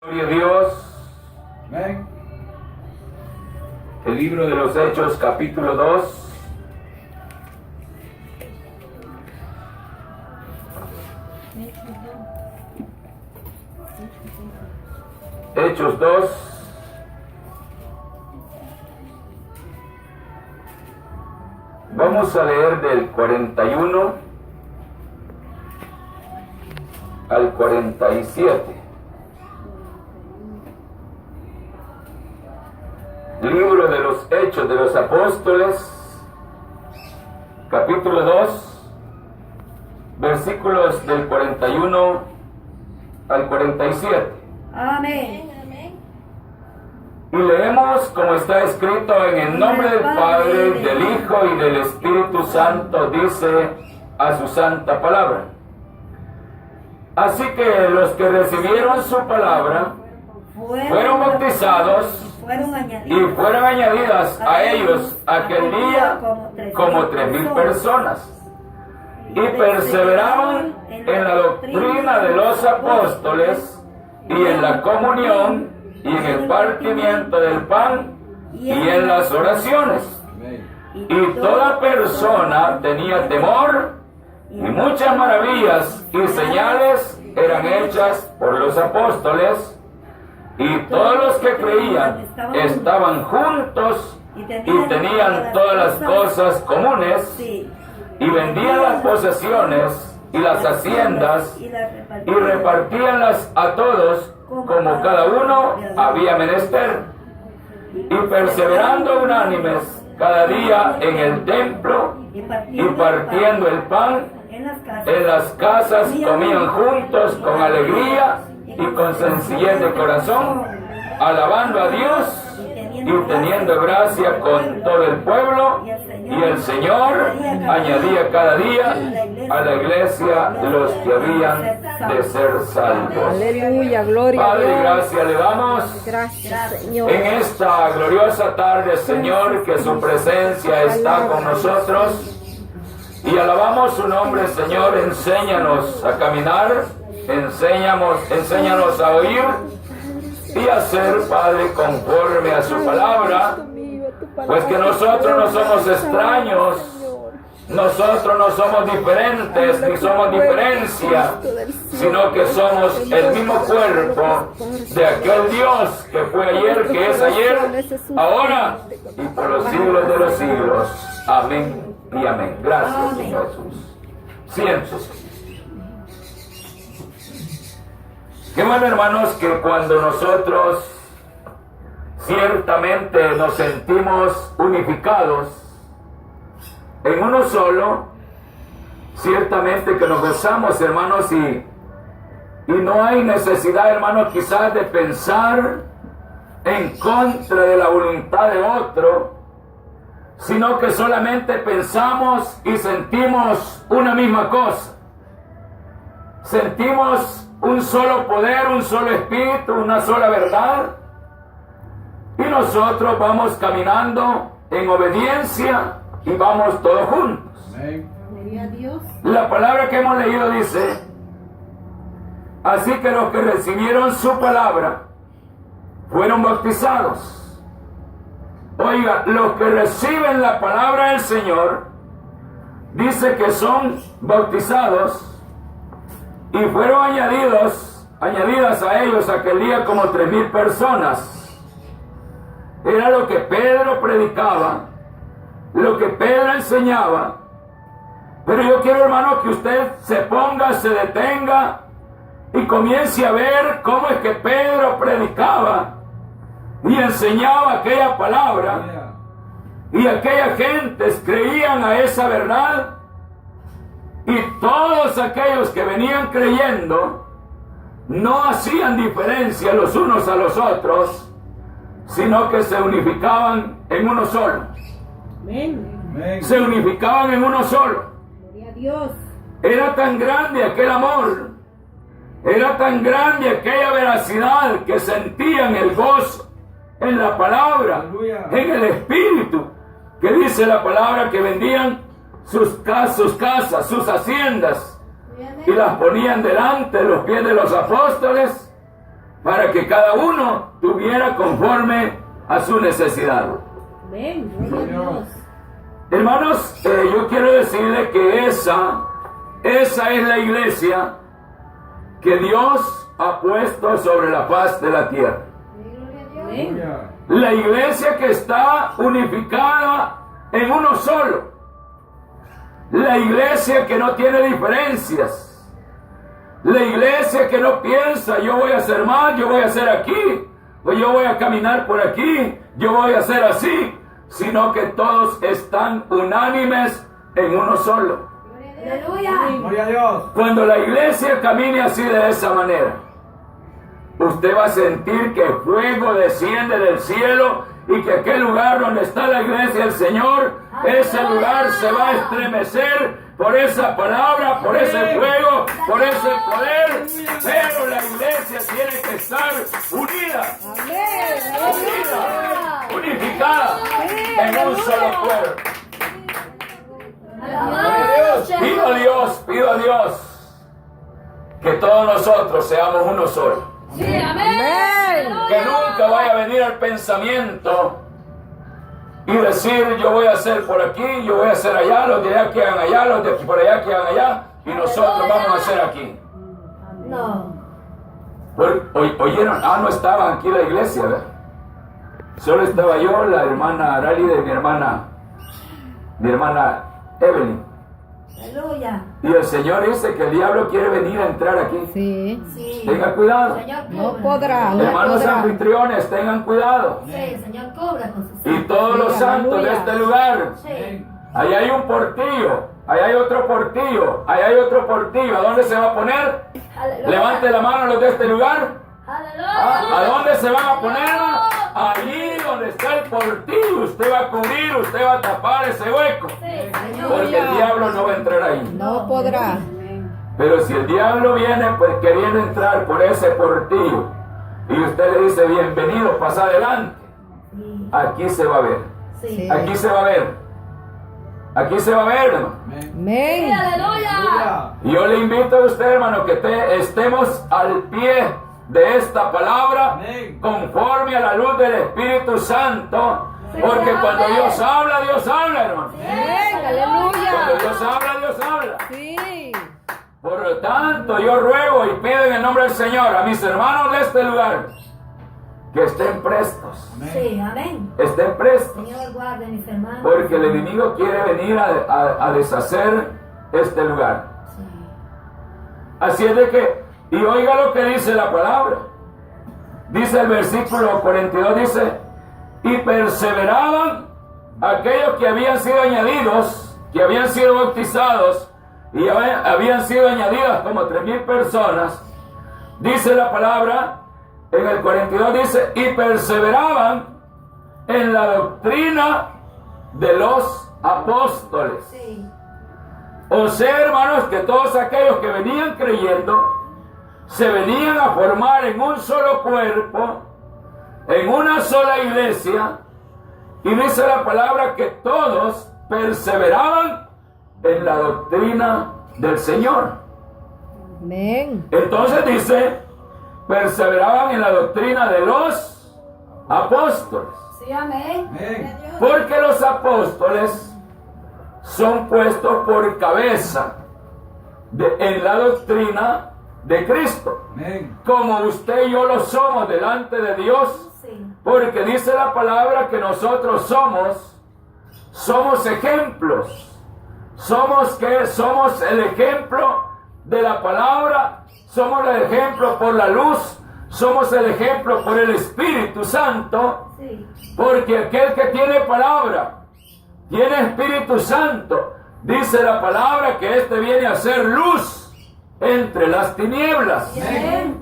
Gloria a Dios. Amén. El libro de los Hechos, capítulo 2. Hechos 2. Vamos a leer del 41 al 47. Libro de los Hechos de los Apóstoles, capítulo 2, versículos del 41 al 47. Amén. Y leemos como está escrito: en el nombre del Padre, del Hijo y del Espíritu Santo, dice a su santa palabra. Así que los que recibieron su palabra fueron bautizados y fueron añadidas a ellos aquel día como 3,000 personas. Y perseveraban en la doctrina de los apóstoles y en la comunión y en el partimiento del pan y en las oraciones. Y toda persona tenía temor, y muchas maravillas y señales eran hechas por los apóstoles. Y todos los que creían estaban juntos y tenían todas las cosas comunes, y vendían las posesiones y las haciendas y repartíanlas a todos como cada uno había menester. Y perseverando unánimes cada día en el templo y partiendo el pan en las casas, comían juntos con alegría y con sencillez de corazón, alabando a Dios y teniendo gracia con todo el pueblo. Y el Señor añadía cada día a la iglesia los que habían de ser salvos. Aleluya, gloria a Padre, Dios. gracias le damos Gracias, Señor. en esta gloriosa tarde, Señor, que su presencia está con nosotros. Y alabamos su nombre, Señor. Enséñanos a caminar, enséñanos a oír y a hacer, Padre, conforme a su palabra, pues que nosotros no somos extraños, nosotros no somos diferentes, ni somos diferencia, sino que somos el mismo cuerpo de aquel Dios que fue ayer, que es ayer, ahora y por los siglos de los siglos. Amén y amén. Gracias, Señor Jesús. Siéntese. Qué bueno, hermanos, que cuando nosotros ciertamente nos sentimos unificados en uno solo, ciertamente que nos gozamos, hermanos, y no hay necesidad, hermanos, quizás de pensar en contra de la voluntad de otro, sino que solamente pensamos y sentimos una misma cosa. Sentimos un solo poder, un solo espíritu, una sola verdad, y nosotros vamos caminando en obediencia y vamos todos juntos. Amén. La palabra que hemos leído dice: así que los que recibieron su palabra fueron bautizados. Oiga, los que reciben la palabra del Señor, dice que son bautizados y fueron añadidas a ellos aquel día como 3,000 personas. Era lo que Pedro predicaba, lo que Pedro enseñaba. Pero yo quiero, hermano, que usted se ponga, se detenga y comience a ver cómo es que Pedro predicaba y enseñaba aquella palabra, y aquellas gentes creían a esa verdad. Y todos aquellos que venían creyendo no hacían diferencia los unos a los otros, sino que se unificaban en uno solo. Amén. Se unificaban en uno solo. Gloria a Dios. Era tan grande aquel amor, era tan grande aquella veracidad, que sentían el gozo en la palabra, en el espíritu, que dice la palabra que vendían sus casas, sus haciendas, y las ponían delante de los pies de los apóstoles, para que cada uno tuviera conforme a su necesidad. Amén. Gloria a Dios. Hermanos, yo quiero decirle que esa es la iglesia que Dios ha puesto sobre la faz de la tierra. Amén. La iglesia que está unificada en uno solo. La iglesia que no tiene diferencias. La iglesia que no piensa, yo voy a hacer más, yo voy a hacer aquí, o yo voy a caminar por aquí, yo voy a hacer así, sino que todos están unánimes en uno solo. Aleluya. Gloria a Dios. Cuando la iglesia camine así de esa manera, usted va a sentir que fuego desciende del cielo y que aquel lugar donde está la iglesia del Señor, ese lugar se va a estremecer por esa palabra, por ese fuego, por ese poder. Pero la iglesia tiene que estar unida, unificada en un solo cuerpo. Pido a Dios que todos nosotros seamos uno solo. Sí, amén. Que nunca vaya a venir al pensamiento y decir yo voy a hacer por aquí, yo voy a hacer allá, los de allá que hagan allá, los de aquí por allá que hagan allá, y nosotros vamos a hacer aquí. No. ¿Oyeron? No estaban aquí la iglesia, ¿verdad? Solo estaba yo, la hermana Aralide y mi hermana Evelyn. Aleluya. Y el Señor dice que el diablo quiere venir a entrar aquí. Sí. Sí. Tenga cuidado. Señor, No cobra. podrá. No Hermanos podrá. anfitriones, tengan cuidado. Sí, Señor, cobra con sus Y todos los Sí, santos de aleluya. este lugar. Sí. Ahí hay un portillo, ahí hay otro portillo, ahí hay otro portillo. ¿A dónde se va a poner? Aleluya. Levante la mano los de este lugar. Aleluya. ¿A dónde se van a poner? Allí donde está el portillo. Usted va a cubrir, usted va a tapar ese hueco. Sí, Señor. Porque el diablo no va a entrar ahí. No podrá. Pero si el diablo viene pues queriendo entrar por ese portillo y usted le dice bienvenido, pasa adelante, Sí. aquí se va a ver. Sí. Aquí se va a ver. Aquí se va a ver, hermano. Sí, Amén. aleluya. Y yo le invito a usted, hermano, que estemos al pie de esta palabra, Amén. conforme a la luz del Espíritu Santo, porque cuando Dios habla, hermano. Amén. Cuando Aleluya. Dios habla. Sí. Por lo tanto, yo ruego y pido en el nombre del Señor a mis hermanos de este lugar que estén prestos. Sí, amén. Estén prestos. Señor, guarde mis hermanos. Porque el enemigo quiere venir a deshacer este lugar. Sí. Así es de que, y oiga lo que dice la palabra. Dice el versículo 42, dice, y perseveraban aquellos que habían sido añadidos, que habían sido bautizados, y habían sido añadidas como 3,000 personas. Dice la palabra, en el 42 dice, y perseveraban en la doctrina de los apóstoles. Sí. O sea, hermanos, que todos aquellos que venían creyendo se venían a formar en un solo cuerpo, en una sola iglesia, y dice la palabra que todos perseveraban en la doctrina del Señor. Amén. Entonces dice, perseveraban en la doctrina de los apóstoles. Sí, amén. Amén. Porque los apóstoles son puestos por cabeza en la doctrina de Cristo. Amén. Como usted y yo lo somos delante de Dios. Sí. Porque dice la palabra que nosotros somos ejemplos. Somos el ejemplo de la palabra. Somos el ejemplo por la luz. Somos el ejemplo por el Espíritu Santo. Sí. Porque aquel que tiene palabra, tiene Espíritu Santo, dice la palabra que éste viene a ser luz entre las tinieblas. Amén.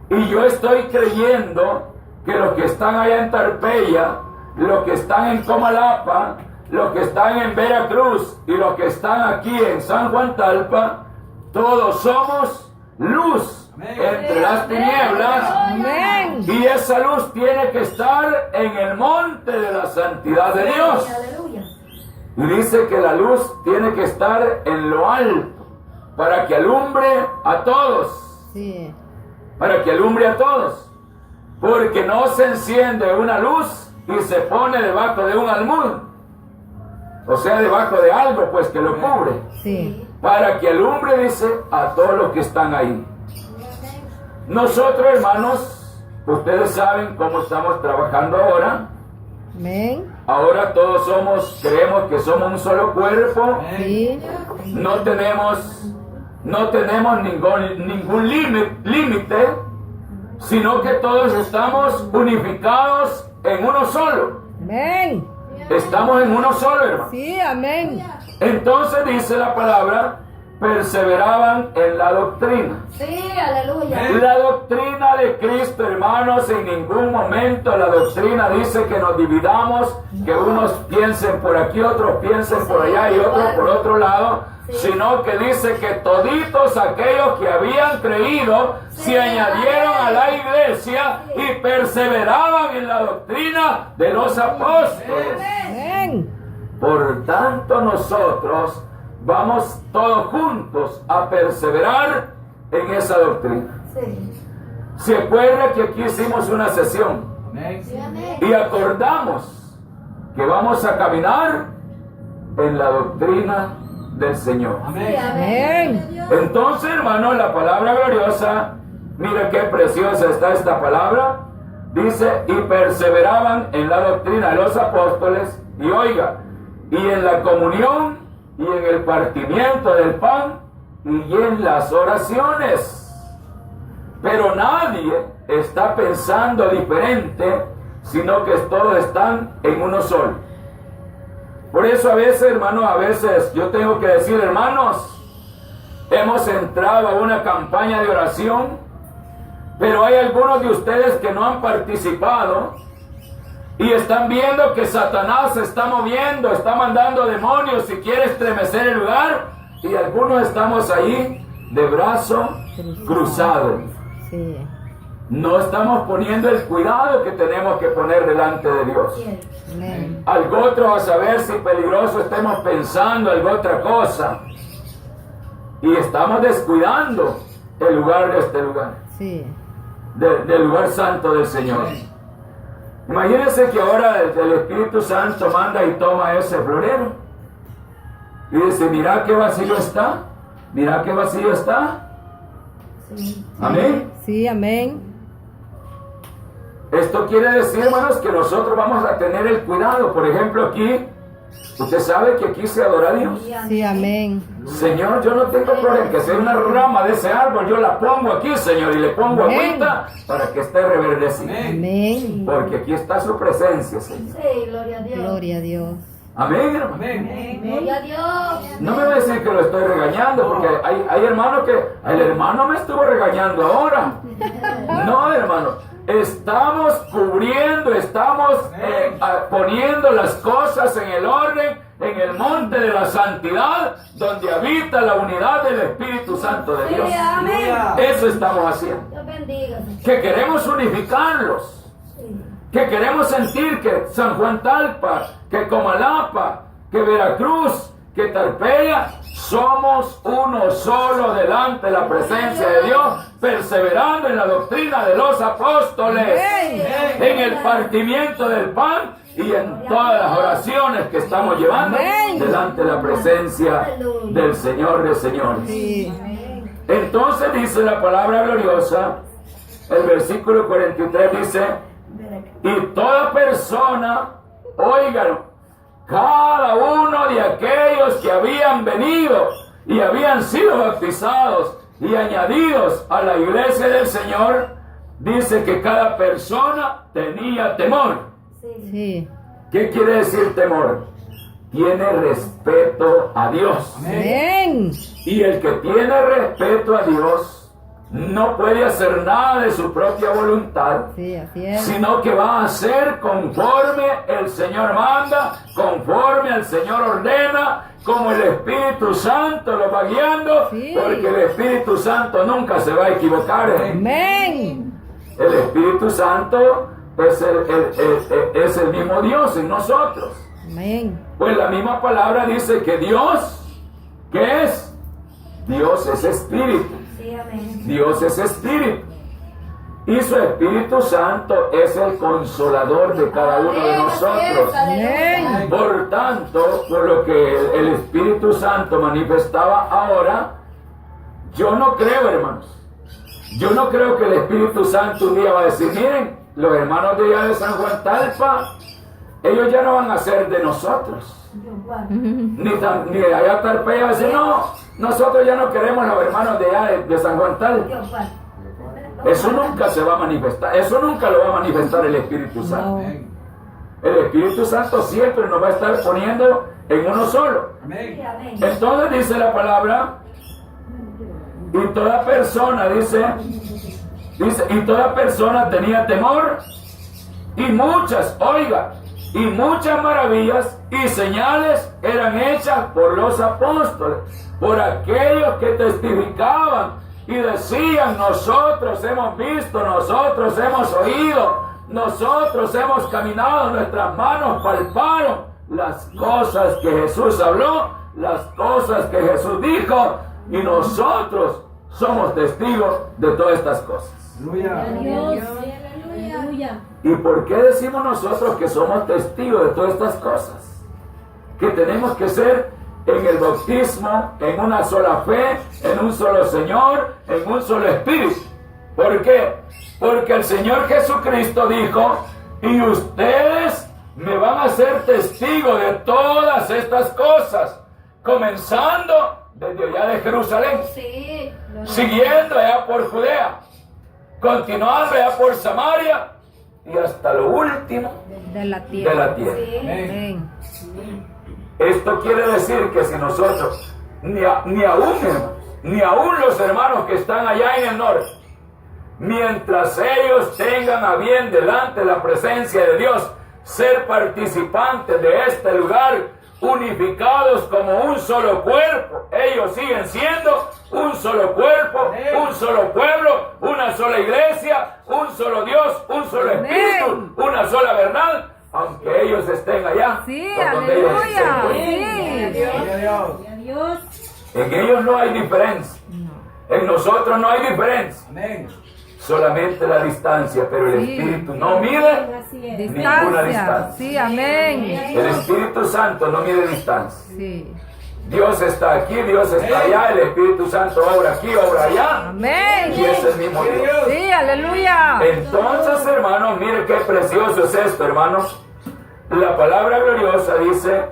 Y yo estoy creyendo que los que están allá en Tarpeya, los que están en Comalapa, los que están en Veracruz y los que están aquí en San Juan Talpa, todos somos luz entre las tinieblas. Amén. Y esa luz tiene que estar en el monte de la santidad de Dios. Aleluya. Y dice que la luz tiene que estar en lo alto para que alumbre a todos. Sí. Para que alumbre a todos. Porque no se enciende una luz y se pone debajo de un almud, o sea, debajo de algo pues que lo cubre, Sí. para que alumbre, dice, a todos los que están ahí. Nosotros, hermanos, ustedes saben cómo estamos trabajando ahora. Amén. Ahora todos creemos que somos un solo cuerpo. Sí. No tenemos ningún límite, sino que todos estamos unificados en uno solo. Amén. Estamos en uno solo, hermano. Sí, amén. Entonces dice la palabra, perseveraban en la doctrina. Sí, aleluya. La doctrina de Cristo, hermanos, en ningún momento la doctrina dice que nos dividamos, que unos piensen por aquí, otros piensen por allá y otros por otro lado, sino que dice que toditos aquellos que habían creído se añadieron a la iglesia y perseveraban en la doctrina de los apóstoles. Amén. Por tanto, nosotros vamos todos juntos a perseverar en esa doctrina. Sí. Se acuerda que aquí hicimos una sesión Sí, amén. y acordamos que vamos a caminar en la doctrina del Señor. Sí, Amén. Entonces, hermano, la palabra gloriosa, mira qué preciosa está esta palabra. Dice, y perseveraban en la doctrina de los apóstoles, y oiga, y en la comunión, y en el partimiento del pan, y en las oraciones. Pero nadie está pensando diferente, sino que todos están en uno solo. Por eso a veces, hermano, a veces yo tengo que decir, hermanos, hemos entrado a una campaña de oración, pero hay algunos de ustedes que no han participado y están viendo que Satanás se está moviendo, está mandando demonios y quiere estremecer el lugar, y algunos estamos ahí de brazo cruzado. Sí. No estamos poniendo el cuidado que tenemos que poner delante de Dios. Amén. Algo otro a saber si peligroso estemos pensando, algo otra cosa. Y estamos descuidando el lugar de este lugar, Sí. del lugar santo del Señor. Imagínense que ahora el Espíritu Santo manda y toma ese florero y dice, mira qué vacío está, mira qué vacío está. Sí. Amén. Sí, amén. Esto quiere decir, hermanos, que nosotros vamos a tener el cuidado. Por ejemplo, aquí, usted sabe que aquí se adora a Dios. Sí, amén. Señor, yo no tengo problema, que sea una rama de ese árbol, yo la pongo aquí, Señor, y le pongo Amén. agüita para que esté reverdecida. Amén. Porque aquí está su presencia, Señor. Sí, gloria a Dios. Gloria a Dios. Amén, hermano. Gloria a Dios. No me va a decir que lo estoy regañando, porque hay hermanos que, el hermano me estuvo regañando ahora. No, hermano. Estamos cubriendo, estamos poniendo las cosas en el orden, en el monte de la santidad, donde habita la unidad del Espíritu Santo de Dios. Sí, amén. Eso estamos haciendo. Dios bendiga. Que queremos unificarlos, Sí. que queremos sentir que San Juan Talpa, que Comalapa, que Veracruz, que Tarpeya, somos uno solo delante de la presencia de Dios, perseverando en la doctrina de los apóstoles, en el partimiento del pan y en todas las oraciones que estamos llevando Amén. delante de la presencia del Señor de señores. Sí. Entonces dice la palabra gloriosa, el versículo 43 dice, y toda persona, oigan, cada uno de aquellos que habían venido y habían sido bautizados y añadidos a la iglesia del Señor, dice que cada persona tenía temor. Sí. Sí. ¿Qué quiere decir temor? Tiene respeto a Dios. Amén. Y el que tiene respeto a Dios no puede hacer nada de su propia voluntad, Sí, así es. sino que va a hacer conforme el Señor manda, conforme el Señor ordena, como el Espíritu Santo lo va guiando, Sí. porque el Espíritu Santo nunca se va a equivocar. Amén. El Espíritu Santo es el mismo Dios en nosotros. Amén. Pues la misma palabra dice que Dios, ¿qué es? Dios es espíritu. Sí, amén. Dios es espíritu. Y su Espíritu Santo es el consolador de cada uno de nosotros. Amén. Por tanto, por lo que el Espíritu Santo manifestaba ahora, yo no creo, hermanos. Yo no creo que el Espíritu Santo un día va a decir, miren, los hermanos de allá de San Juan Talpa, ellos ya no van a ser de nosotros. Ni de allá Tarpeya va a decir, no, nosotros ya no queremos los hermanos de allá de San Juan Talpa. Eso nunca se va a manifestar, eso nunca lo va a manifestar el Espíritu Santo. No. El Espíritu Santo siempre nos va a estar poniendo en uno solo. Entonces dice la palabra, y toda persona, dice, y toda persona tenía temor, y muchas maravillas y señales eran hechas por los apóstoles, por aquellos que testificaban y decían, nosotros hemos visto, nosotros hemos oído, nosotros hemos caminado, nuestras manos palparon las cosas que Jesús habló, las cosas que Jesús dijo, y nosotros somos testigos de todas estas cosas. ¿Y por qué decimos nosotros que somos testigos de todas estas cosas? Que tenemos que ser en el bautismo, en una sola fe, en un solo Señor, en un solo Espíritu. ¿Por qué? Porque el Señor Jesucristo dijo, y ustedes me van a ser testigos de todas estas cosas, comenzando desde allá de Jerusalén, siguiendo allá por Judea, continuando allá por Samaria y hasta lo último De la tierra. Amén. Esto quiere decir que si nosotros, ni aún los hermanos que están allá en el norte, mientras ellos tengan a bien delante la presencia de Dios, ser participantes de este lugar, unificados como un solo cuerpo, ellos siguen siendo un solo cuerpo, un solo pueblo, una sola iglesia, un solo Dios, un solo Espíritu, una sola verdad, aunque ellos estén allá. Sí, por donde ellos aleluya. estén. Sí. En ellos no hay diferencia, en nosotros no hay diferencia. Solamente la distancia, pero el Sí. Espíritu no mide ninguna Distancia. distancia. Sí, amén. El Espíritu Santo no mide distancia. Sí. Dios está aquí, Dios está allá, el Espíritu Santo obra aquí, obra allá, Amén. y es el mismo Dios. Sí, aleluya. Entonces, hermanos, mire qué precioso es esto, hermanos. La palabra gloriosa dice,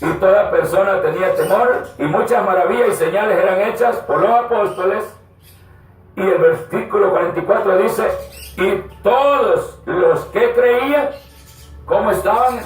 y toda persona tenía temor, y muchas maravillas y señales eran hechas por los apóstoles. Y el versículo 44 dice, y todos los que creían, ¿cómo estaban?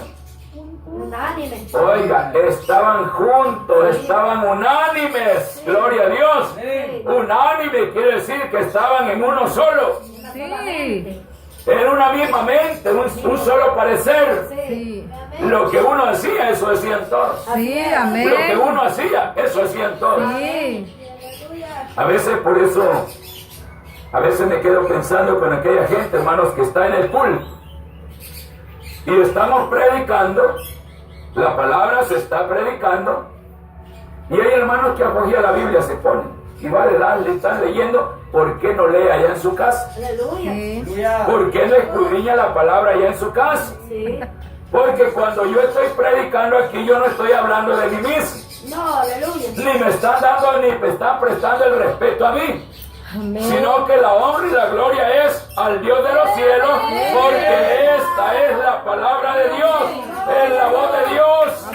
Unánime. Oiga, estaban juntos, estaban unánimes, gloria a Dios. Unánime quiere decir que estaban en uno solo, Sí. en una misma mente, un solo parecer. Sí. Lo que uno hacía, eso hacían todos. Sí, Lo que amén. uno hacía, eso hacían todos. Sí. A veces por eso, a veces me quedo pensando con aquella gente, hermanos, que está en el culto. Y estamos predicando, la palabra se está predicando, y hay hermanos que acogían la Biblia, se ponen, y vale, le están leyendo, ¿por qué no lee allá en su casa? Aleluya. Sí. ¿Por qué no escudriña la palabra allá en su casa? Sí. Porque cuando yo estoy predicando aquí, yo no estoy hablando de mí mismo, No, aleluya. ni me están dando, ni me están prestando el respeto a mí, Amén. sino que la honra y la gloria es al Dios de los cielos, porque esta es la palabra de Dios, es la voz de Dios,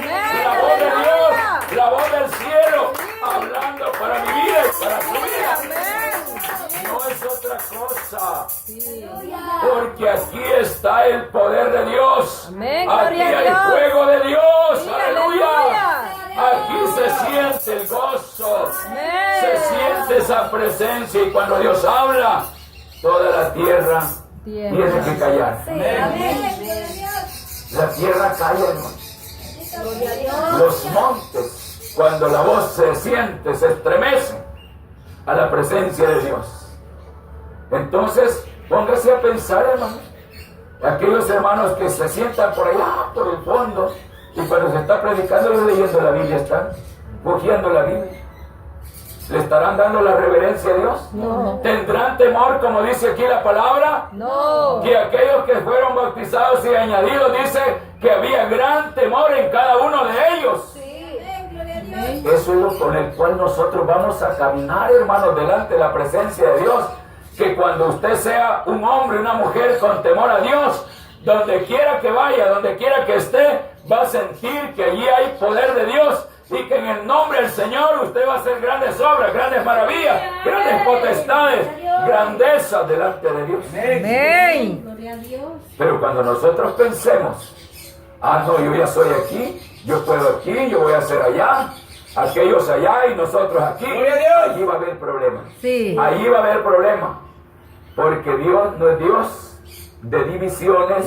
la voz de Dios, la voz del cielo, hablando para mi vida y para su vida. No es otra cosa, porque aquí está el poder de Dios, Amén, aquí gloria a hay Dios. fuego de Dios, Sí, aleluya. aleluya. Aquí se siente el gozo, Amén. se siente esa presencia, y cuando Dios habla, toda la tierra Tierra. tiene que callar. Amén. La tierra calla, hermano. Gloria a Dios. Los montes, cuando la voz se siente, se estremecen a la presencia de Dios. Entonces, póngase a pensar, hermano, aquellos hermanos que se sientan por allá, por el fondo, y cuando se está predicando y leyendo la Biblia, están cogiendo la Biblia. ¿Le estarán dando la reverencia a Dios? No. ¿Tendrán temor, como dice aquí la palabra? No. Que aquellos que fueron bautizados y añadidos, dice que había gran temor en cada uno de ellos. Sí. Gloria a Dios. Eso es lo con el cual nosotros vamos a caminar, hermanos, delante de la presencia de Dios. Que cuando usted sea un hombre, una mujer con temor a Dios, donde quiera que vaya, donde quiera que esté, va a sentir que allí hay poder de Dios y que en el nombre del Señor usted va a hacer grandes obras, grandes maravillas, grandes potestades, grandezas delante de Dios. Amén. Gloria a Dios. Pero cuando nosotros pensemos, no, yo ya soy aquí, yo puedo aquí, yo voy a hacer allá, aquellos allá y nosotros aquí, allí va a haber problemas. Sí. Allí va a haber problemas. Porque Dios no es Dios de divisiones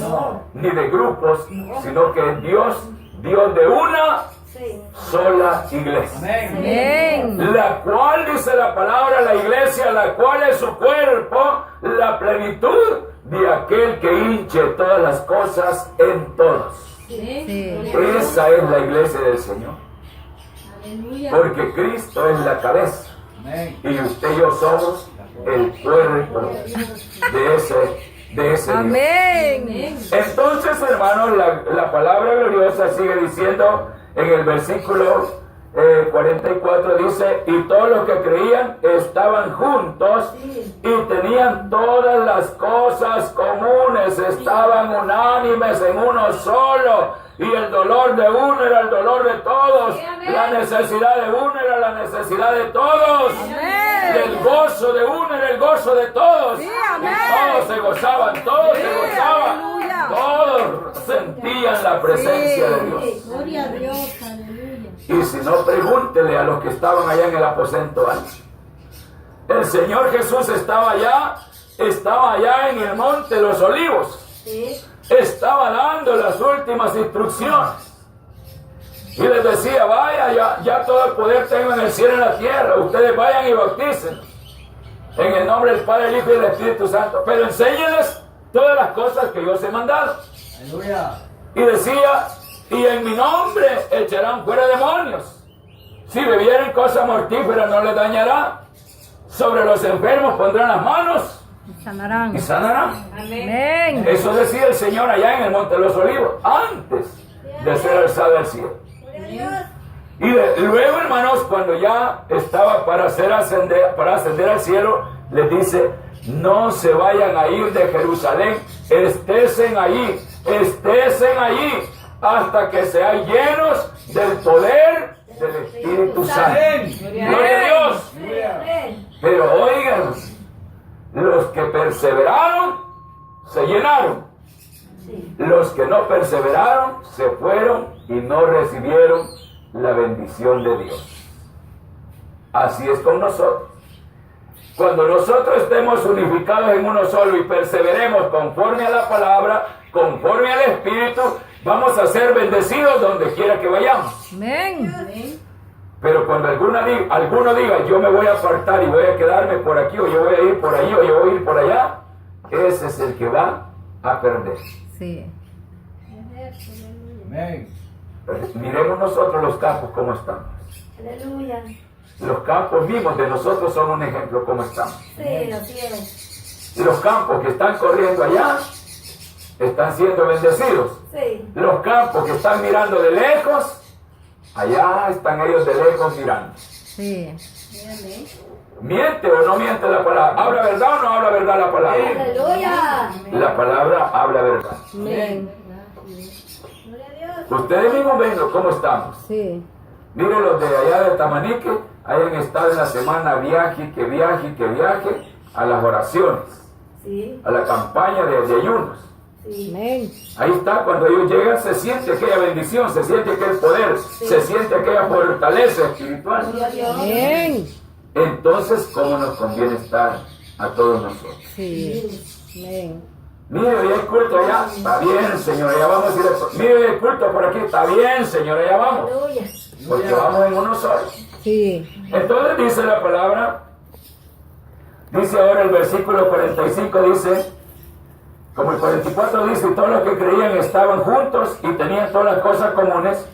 ni de grupos, sino que es Dios de una Sí. sola iglesia. Amén. La cual, dice la palabra, la iglesia, la cual es su cuerpo, la plenitud de aquel que hinche todas las cosas en todos. Sí. Esa es la iglesia del Señor. Aleluya. Porque Cristo es la cabeza. Y usted y yo somos el cuerpo de ese Dios. Amén. Entonces, hermanos, la palabra gloriosa sigue diciendo en el versículo 44, dice, y todos los que creían estaban juntos y tenían todas las cosas comunes, estaban unánimes en uno solo. Y el dolor de uno era el dolor de todos. La necesidad de uno era la necesidad de todos. Amén. El gozo de uno era el gozo de todos. Sí, Y amén. todos se gozaban, todos se Sí, gozaban. aleluya. Todos sentían la presencia de Dios. Gloria a Dios. Aleluya. Y si no, pregúntele a los que estaban allá en el aposento alto. El Señor Jesús estaba allá en el monte de los olivos. Sí. Estaba dando las últimas instrucciones. Y les decía, vaya, ya todo el poder tengo en el cielo y en la tierra. Ustedes vayan y bauticen. En el nombre del Padre, el Hijo y del Espíritu Santo. Pero enséñenles todas las cosas que yo os he mandado. Aleluya. Y decía, y en mi nombre echarán fuera demonios. Si bebieren cosa mortífera no les dañará. Sobre los enfermos pondrán las manos Sanarán. y sanarán. Amén. Eso decía el Señor allá en el Monte de los Olivos, antes de ser alzado al cielo. Gloria a Dios. Y luego, hermanos, cuando ya estaba para ascender al cielo, les dice, no se vayan a ir de Jerusalén, estésen allí, hasta que sean llenos del poder del Espíritu Santo. Gloria a Dios. Amén. Pero oigan, los que perseveraron, se llenaron. Sí. Los que no perseveraron, se fueron y no recibieron la bendición de Dios. Así es con nosotros. Cuando nosotros estemos unificados en uno solo y perseveremos conforme a la palabra, conforme al Espíritu, vamos a ser bendecidos donde quiera que vayamos. Amén. Amén. Pero cuando alguno diga, yo me voy a apartar y voy a quedarme por aquí, o yo voy a ir por ahí, o yo voy a ir por allá, ese es el que va a perder. Sí. Amén. Miremos nosotros los campos como estamos. Aleluya. Los campos mismos de nosotros son un ejemplo como estamos. Sí, así es. Y los campos que están corriendo allá están siendo bendecidos. Sí. Los campos que están mirando de lejos, allá están ellos de lejos mirando. Sí. Amén. ¿Miente o no miente la palabra? ¿Habla verdad o no habla verdad la palabra? Aleluya. La palabra habla verdad. Amén. Gloria a Dios. Ustedes mismos ven cómo estamos. Sí. Miren los de allá de Tamanique, hayan estado en la semana viaje a las oraciones, Sí. a la campaña de ayunos. Sí. Amén. Ahí está, cuando ellos llegan se siente aquella bendición, se siente aquel poder, se siente aquella fortaleza espiritual. Gloria a Dios. Amén. Entonces, ¿cómo nos conviene estar a todos nosotros? Sí. Amén. Mire, hoy hay culto allá, está bien, Señor, allá vamos a ir. Mire, hoy hay culto por aquí, está bien, Señor, allá vamos. Aleluya. Porque vamos en uno solo. Sí. Entonces dice la palabra, dice ahora el versículo 45, dice, como el 44 dice, todos los que creían estaban juntos y tenían todas las cosas comunes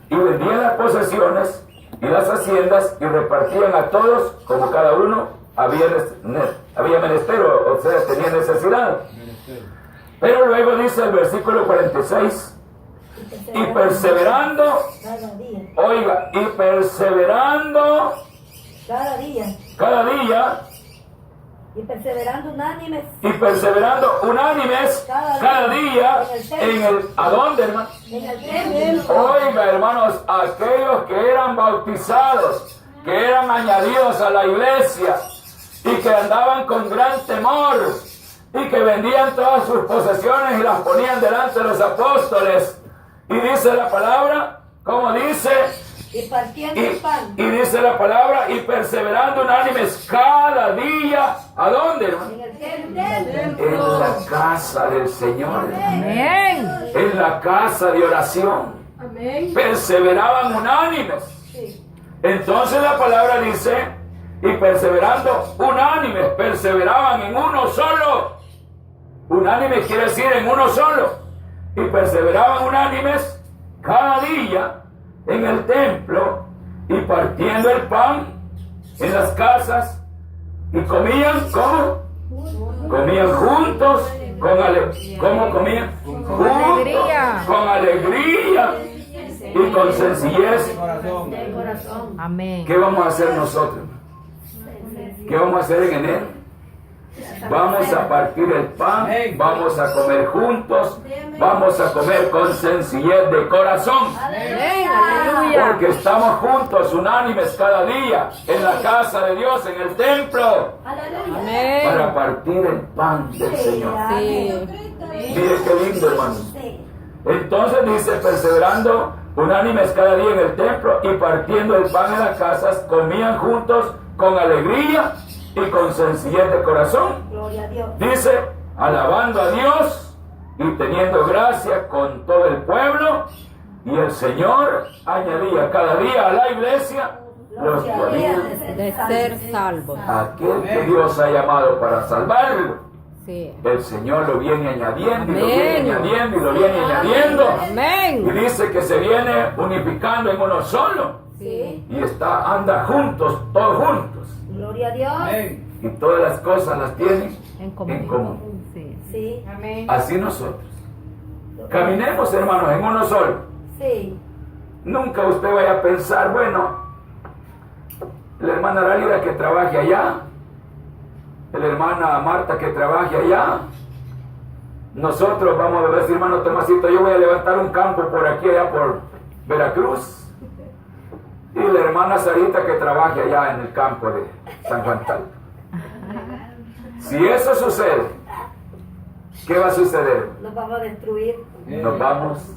y vendían las posesiones y y las haciendas y repartían a todos como cada uno había menester, o sea, tenía necesidad. Pero luego dice el versículo 46, y perseverando, Cada día. oiga, y perseverando Cada día. cada día, Y perseverando unánimes. y perseverando unánimes cada día ¿a dónde, hermano? En el templo. Oiga, hermanos, aquellos que eran bautizados, que eran añadidos a la iglesia y que andaban con gran temor y que vendían todas sus posesiones y las ponían delante de los apóstoles. Y dice la palabra, como dice, Y partiendo el pan. y dice la palabra, y perseverando unánimes cada día, ¿a dónde, hermano? En el templo. En la casa del Señor, Amén. en la casa de oración. Amén. Perseveraban unánimes. Sí. Entonces la palabra dice, y perseverando unánimes, perseveraban en uno solo. Unánime quiere decir en uno solo. Y perseveraban unánimes cada día en el templo y partiendo el pan en las casas y comían, ¿cómo? Comían juntos, ¿cómo comían? Juntos, alegría. con alegría y con sencillez. Del corazón. Amén. ¿Qué vamos a hacer nosotros? ¿Qué vamos a hacer en enero? Vamos a partir el pan, vamos a comer juntos, vamos a comer con sencillez de corazón. Amén. Aleluya. Porque estamos juntos, unánimes cada día, en la casa de Dios, en el templo, Aleluya. Amén. para partir el pan del Señor. Sí. Mire qué lindo, hermano. Sí. Entonces dice, perseverando unánimes cada día en el templo y partiendo el pan en las casas, comían juntos con alegría y con sencillez de corazón. Gloria a Dios. Dice, alabando a Dios y teniendo gracia con todo el pueblo, y el Señor añadía cada día a la iglesia los que habían De ser salvos. aquel que Dios ha llamado para salvarlo. Sí. El Señor lo viene añadiendo y lo viene Amén. añadiendo y lo viene añadiendo. Y Amén. dice que se viene unificando en uno solo. Sí. Y anda juntos, todos juntos. Gloria a Dios. Y todas las cosas las tienen En común. en común. Sí. Sí. Amén. Así nosotros. Caminemos, hermanos, en uno solo. Sí. Nunca usted vaya a pensar, bueno, la hermana Rálida que trabaje allá, la hermana Marta que trabaje allá, nosotros vamos a decir, hermano Tomasito, yo voy a levantar un campo por aquí, allá por Veracruz, y la hermana Sarita que trabaje allá en el campo de San Juan Talpa. Si eso sucede, ¿qué va a suceder? Nos vamos a destruir. Nos vamos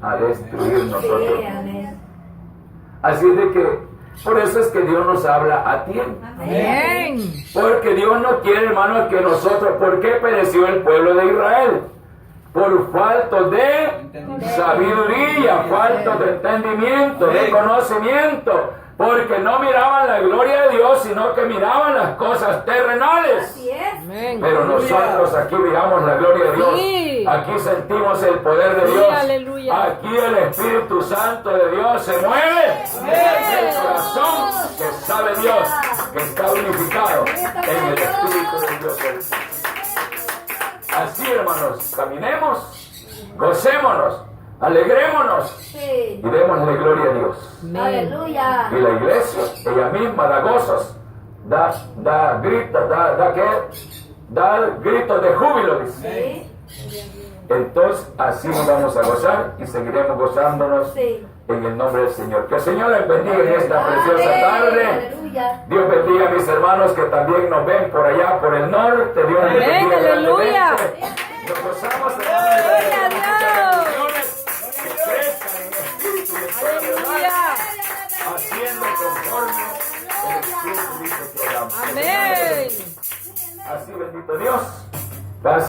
a destruir nosotros. Sí, amén. Así de que, por eso es que Dios nos habla a tiempo. Amén. Porque Dios no quiere, hermanos, que nosotros, ¿por qué pereció el pueblo de Israel? Por falta de sabiduría, falta de entendimiento, de conocimiento, porque no miraban la gloria de Dios, sino que miraban las cosas terrenales. Así es. Amén. Pero nosotros aquí miramos la gloria de Dios. Sí. Aquí sentimos el poder de Sí, Dios. aleluya. Aquí el Espíritu Santo de Dios se mueve. Es el corazón que sabe Dios, que está unificado en el Espíritu de Dios. Así, hermanos, caminemos, gocémonos, alegrémonos Sí. y démosle gloria a Dios. Amén. Aleluya. Y la iglesia, ella misma da gozos, da gritos, da gritos de júbilo, dice. Sí. Entonces, así nos vamos a gozar y seguiremos gozándonos Sí. en el nombre del Señor. Que el Señor les bendiga en esta preciosa tarde. Aleluya. Dios bendiga a mis hermanos que también nos ven por allá, por el norte. Dios les Amén, bendiga aleluya. grandemente. Nos gozamos, hermanos. Gloria a Dios. Que crezcan en el Espíritu y en toda verdad, Aleluya. haciendo conforme el Espíritu dice que hagamos. Amén. Así, bendito Dios. Paz.